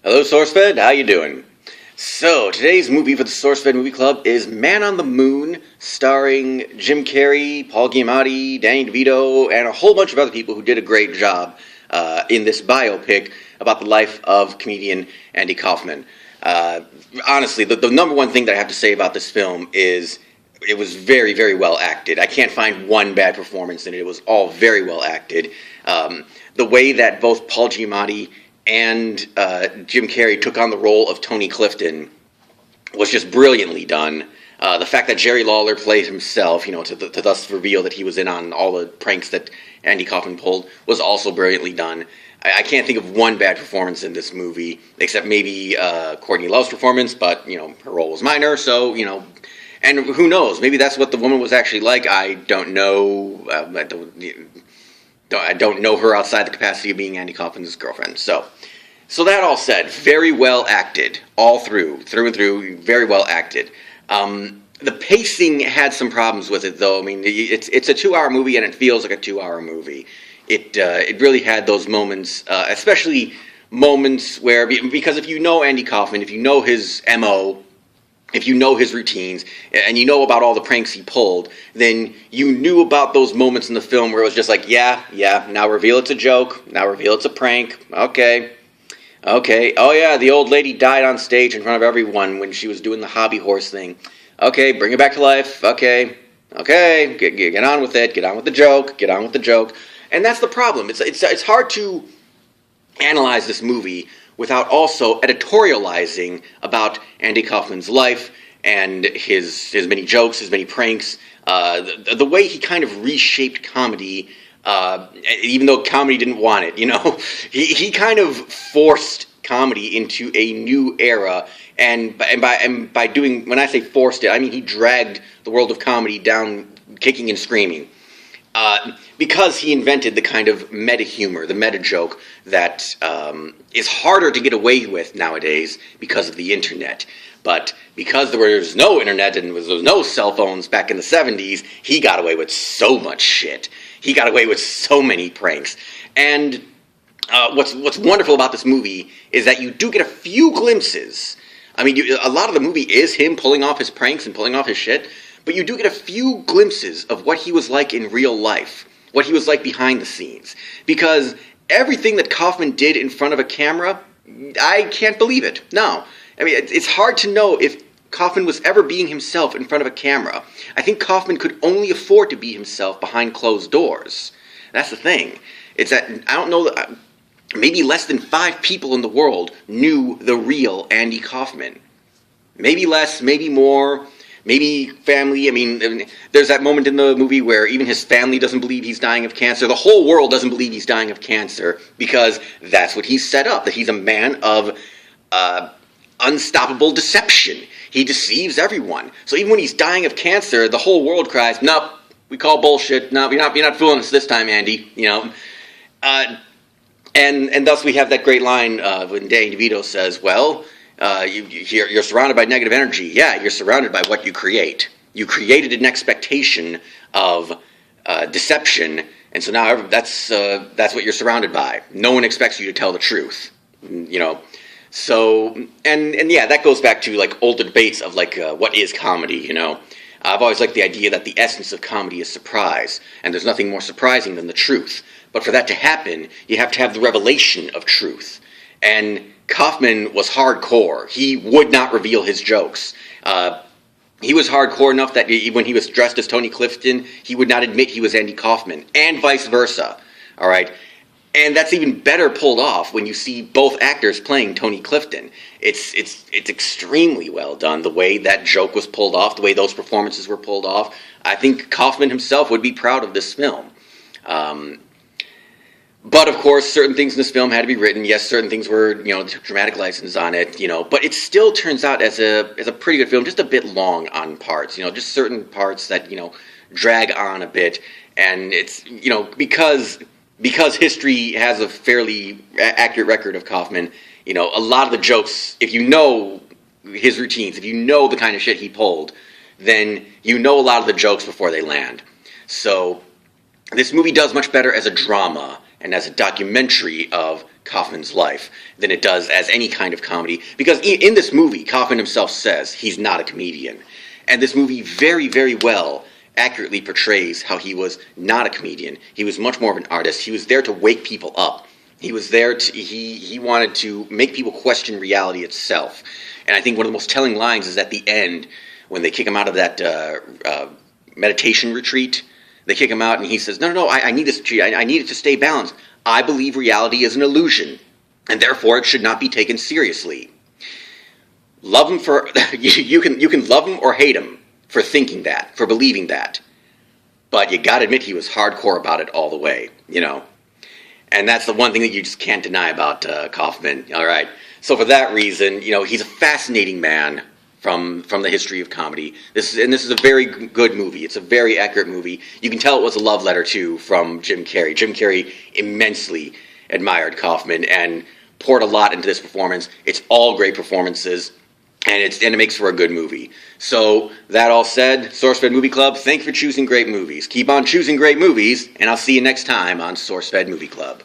Hello, SourceFed. How you doing? So, today's movie for the SourceFed Movie Club is Man on the Moon, starring Jim Carrey, Paul Giamatti, Danny DeVito, and a whole bunch of other people who did a great job in this biopic about the life of comedian Andy Kaufman. Honestly, the number one thing that I have to say about this film is it was very, very well acted. I can't find one bad performance in it. It was all very well acted. The way that both Paul Giamatti and Jim Carrey took on the role of Tony Clifton was just brilliantly done. The fact that Jerry Lawler played himself, to thus reveal that he was in on all the pranks that Andy Kaufman pulled, was also brilliantly done. I can't think of one bad performance in this movie, except maybe Courtney Love's performance, but, her role was minor, so, and who knows, maybe that's what the woman was actually like. I don't know. I don't know her outside the capacity of being Andy Kaufman's girlfriend. So that all said, very well acted, all through and through, very well acted. The pacing had some problems with it, though. I mean, it's a 2-hour movie, and it feels like a 2-hour movie. It really had those moments, especially moments where, because if you know Andy Kaufman, if you know his MO, if you know his routines, and you know about all the pranks he pulled, then you knew about those moments in the film where it was just like, yeah, now reveal it's a joke, now reveal it's a prank, okay, oh yeah, the old lady died on stage in front of everyone when she was doing the hobby horse thing, okay, bring it back to life, okay, get on with it, get on with the joke, and that's the problem. It's hard to analyze this movie without also editorializing about Andy Kaufman's life and his many jokes, his many pranks, the way he kind of reshaped comedy, even though comedy didn't want it, he kind of forced comedy into a new era, and by doing, when I say forced it, I mean he dragged the world of comedy down kicking and screaming. Because he invented the kind of meta-humor, the meta-joke that is harder to get away with nowadays because of the internet. But because there was no internet and there was no cell phones back in the 70s, he got away with so much shit. He got away with so many pranks. And what's wonderful about this movie is that you do get a few glimpses. I mean, a lot of the movie is him pulling off his pranks and pulling off his shit, but you do get a few glimpses of what he was like in real life, what he was like behind the scenes. Because everything that Kaufman did in front of a camera, I can't believe it. No. I mean, it's hard to know if Kaufman was ever being himself in front of a camera. I think Kaufman could only afford to be himself behind closed doors. That's the thing. It's that, I don't know, maybe less than 5 people in the world knew the real Andy Kaufman. Maybe less, maybe more. Maybe family. I mean, there's that moment in the movie where even his family doesn't believe he's dying of cancer. The whole world doesn't believe he's dying of cancer because that's what he's set up, that he's a man of unstoppable deception. He deceives everyone. So even when he's dying of cancer, the whole world cries, "Nope, we call bullshit. No, you're not fooling us this time, Andy." And thus we have that great line when Danny DeVito says, "Well, you're surrounded by negative energy. Yeah, you're surrounded by what you create. You created an expectation of deception, and so now that's what you're surrounded by. No one expects you to tell the truth, So, and yeah, that goes back to like older debates of like what is comedy. I've always liked the idea that the essence of comedy is surprise, and there's nothing more surprising than the truth. But for that to happen, you have to have the revelation of truth. And Kaufman was hardcore. He would not reveal his jokes. He was hardcore enough that when he was dressed as Tony Clifton, he would not admit he was Andy Kaufman, and vice versa. All right, and that's even better pulled off when you see both actors playing Tony Clifton. It's extremely well done. The way that joke was pulled off, the way those performances were pulled off. I think Kaufman himself would be proud of this film. But, of course, certain things in this film had to be written. Yes, certain things were, dramatic license on it, But it still turns out as a pretty good film, just a bit long on parts, just certain parts that, drag on a bit. And it's, because history has a fairly accurate record of Kaufman, a lot of the jokes, if you know his routines, if you know the kind of shit he pulled, then you know a lot of the jokes before they land. So this movie does much better as a drama and as a documentary of Kaufman's life than it does as any kind of comedy. Because in this movie, Kaufman himself says he's not a comedian. And this movie very, very well accurately portrays how he was not a comedian. He was much more of an artist. He was there to wake people up. He was there to, he wanted to make people question reality itself. And I think one of the most telling lines is at the end, when they kick him out of that meditation retreat. They kick him out and he says, no, I need this retreat. I need it to stay balanced. I believe reality is an illusion, and therefore it should not be taken seriously. Love him for, you can love him or hate him for thinking that, for believing that. But you gotta admit he was hardcore about it all the way, you know. And that's the one thing that you just can't deny about Kaufman, all right? So for that reason, you know, he's a fascinating man from the history of comedy. This is a very good movie. It's a very accurate movie. You can tell it was a love letter, too, from Jim Carrey. Jim Carrey immensely admired Kaufman and poured a lot into this performance. It's all great performances, and it makes for a good movie. So, that all said, SourceFed Movie Club, thank you for choosing great movies. Keep on choosing great movies, and I'll see you next time on SourceFed Movie Club.